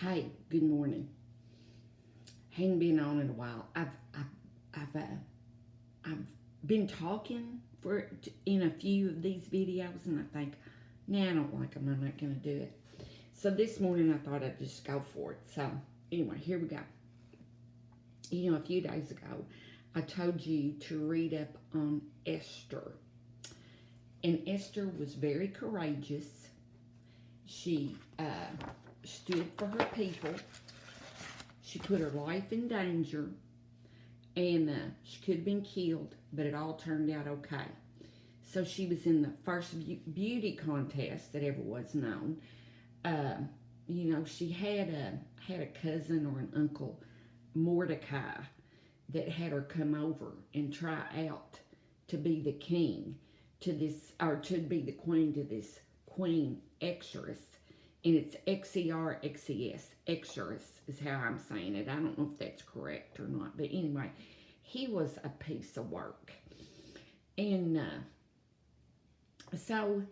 Hey, good morning. Hadn't been on in a while. I've been talking in a few of these videos, and I think, nah, I don't like them. I'm not gonna do it. So this morning I thought I'd just go for it. So anyway, here we go. A few days ago, I told you to read up on Esther, and Esther was very courageous. She stood for her people. She put her life in danger, and she could have been killed, but it all turned out okay. So she was in the first beauty contest that ever was known. She had a cousin or an uncle, Mordecai, that had her come over and try out to be the king to this, or to be the queen to this Queen Xerxes. And it's Xerxes. Xerxes is how I'm saying it. I don't know if that's correct or not. But anyway, he was a piece of work. And so,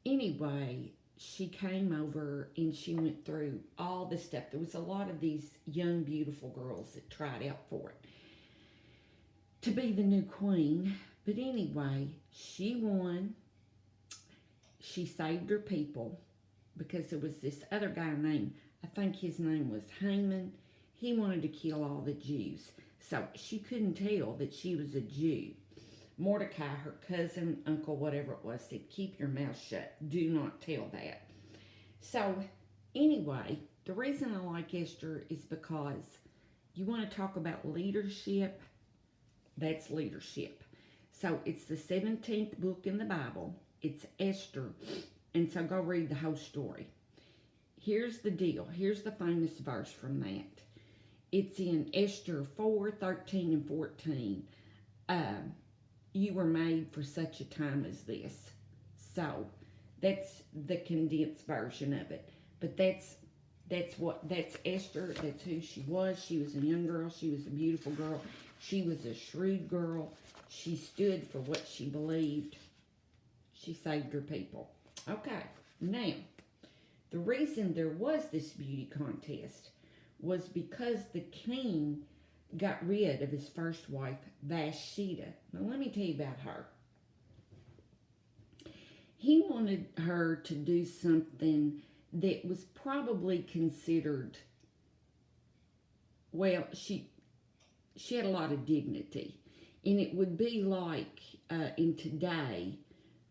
anyway, she came over and she went through all the stuff. There was a lot of these young, beautiful girls that tried out for it to be the new queen. But anyway, she won. She saved her people, because there was this other guy named, I think his name was Haman. He wanted to kill all the Jews. So she couldn't tell that she was a Jew. Mordecai, her cousin, uncle, whatever it was, said, keep your mouth shut. Do not tell that. So anyway, the reason I like Esther is because you want to talk about leadership. That's leadership. So it's the 17th book in the Bible. It's Esther. And so go read the whole story. Here's the deal. Here's the famous verse from that. It's in Esther 4:13 and 14. You were made for such a time as this. So that's the condensed version of it. But that's Esther. That's who she was. She was a young girl. She was a beautiful girl. She was a shrewd girl. She stood for what she believed. She saved her people. Okay, now, the reason there was this beauty contest was because the king got rid of his first wife, Vashti. Now, let me tell you about her. He wanted her to do something that was probably considered, well, she had a lot of dignity. And it would be like in today,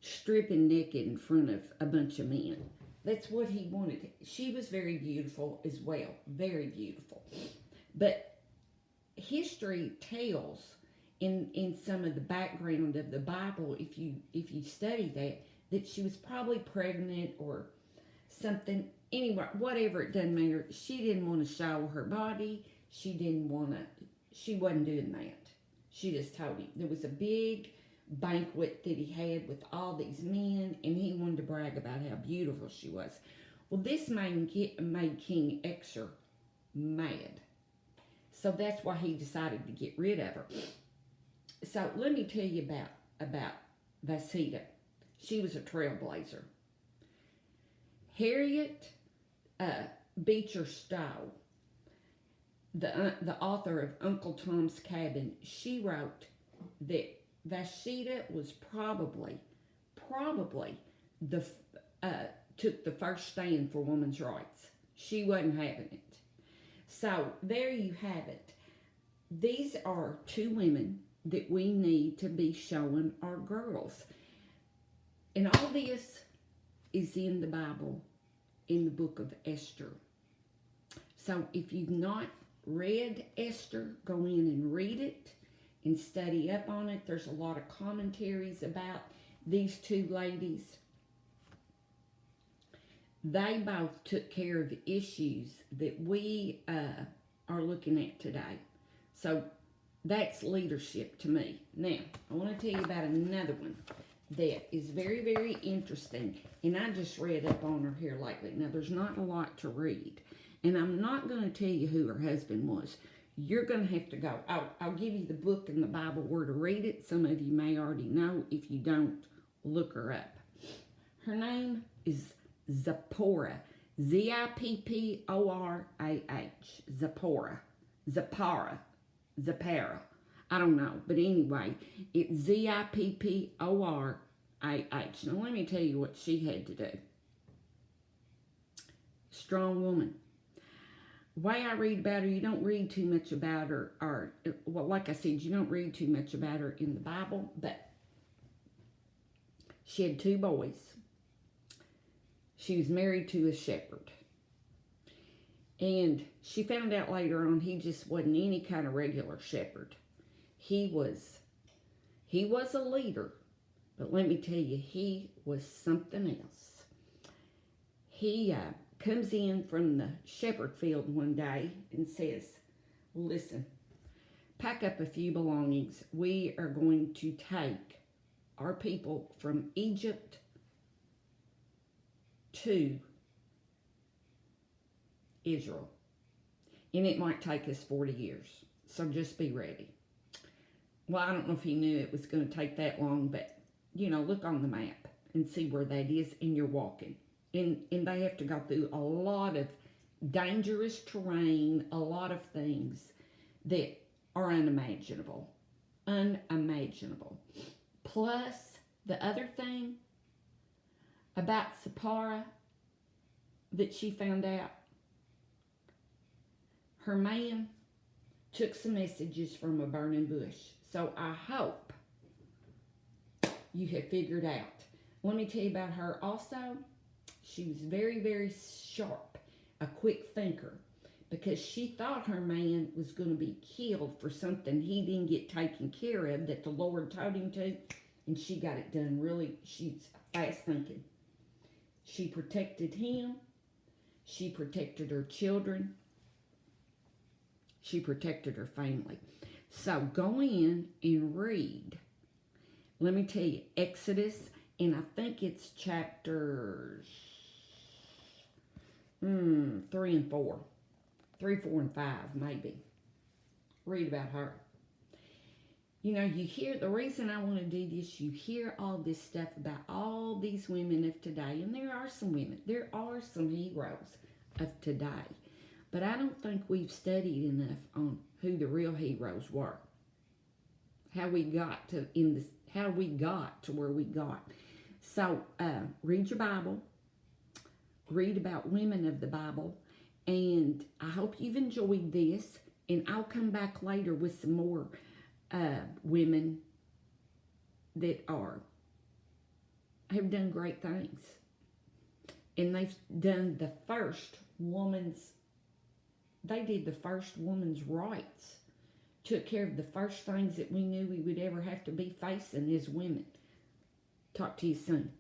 stripping naked in front of a bunch of men. That's what he wanted. She was very beautiful as well. Very beautiful. But history tells in some of the background of the Bible, if you study that she was probably pregnant or something. Anyway, whatever, it doesn't matter. She didn't want to show her body. She wasn't doing that. She just told him. There was a big banquet that he had with all these men, and he wanted to brag about how beautiful she was. Well, this made King Xerxes mad. So that's why he decided to get rid of her. So let me tell you about Vashti. She was a trailblazer. Harriet Beecher Stowe, the author of Uncle Tom's Cabin, she wrote that Vashti was probably took the first stand for women's rights. She wasn't having it. So there you have it. These are two women that we need to be showing our girls. And all this is in the Bible, in the book of Esther. So if you've not read Esther, go in and read it and study up on it. There's a lot of commentaries about these two ladies. They both took care of issues that we are looking at today. So that's leadership to me. Now, I want to tell you about another one that is very, very interesting. And I just read up on her here lately. Now, there's not a lot to read. And I'm not going to tell you who her husband was. You're going to have to go. I'll give you the book and the Bible where to read it. Some of you may already know. If you don't, look her up. Her name is Zipporah. Zipporah. Zipporah. I don't know. But anyway, it's Zipporah. Now, let me tell you what she had to do. Strong woman. The way I read about her, you don't read too much about her, well, like I said, you don't read too much about her in the Bible, but she had 2 boys. She was married to a shepherd. And she found out later on he just wasn't any kind of regular shepherd. He was a leader, but let me tell you, he was something else. He comes in from the shepherd field one day and says, listen, pack up a few belongings. We are going to take our people from Egypt to Israel. And it might take us 40 years. So just be ready. Well, I don't know if he knew it was going to take that long, but, look on the map and see where that is, and you're walking. And they have to go through a lot of dangerous terrain, a lot of things that are unimaginable. Unimaginable. Plus, the other thing about Zipporah that she found out, her man took some messages from a burning bush. So I hope you have figured out. Let me tell you about her also. She was very, very sharp, a quick thinker, because she thought her man was going to be killed for something he didn't get taken care of that the Lord told him to, and she got it done really. She's fast thinking. She protected him. She protected her children. She protected her family. So go in and read. Let me tell you, Exodus, and I think it's chapters 3 and 4. 3, 4, and 5, maybe. Read about her. You hear, the reason I want to do this, you hear all this stuff about all these women of today, and there are some women, there are some heroes of today. But I don't think we've studied enough on who the real heroes were. How we got to where we got. So read your Bible. Read about women of the Bible. And I hope you've enjoyed this. And I'll come back later with some more women that have done great things. And they've done the first woman's rights. Took care of the first things that we knew we would ever have to be facing as women. Talk to you soon.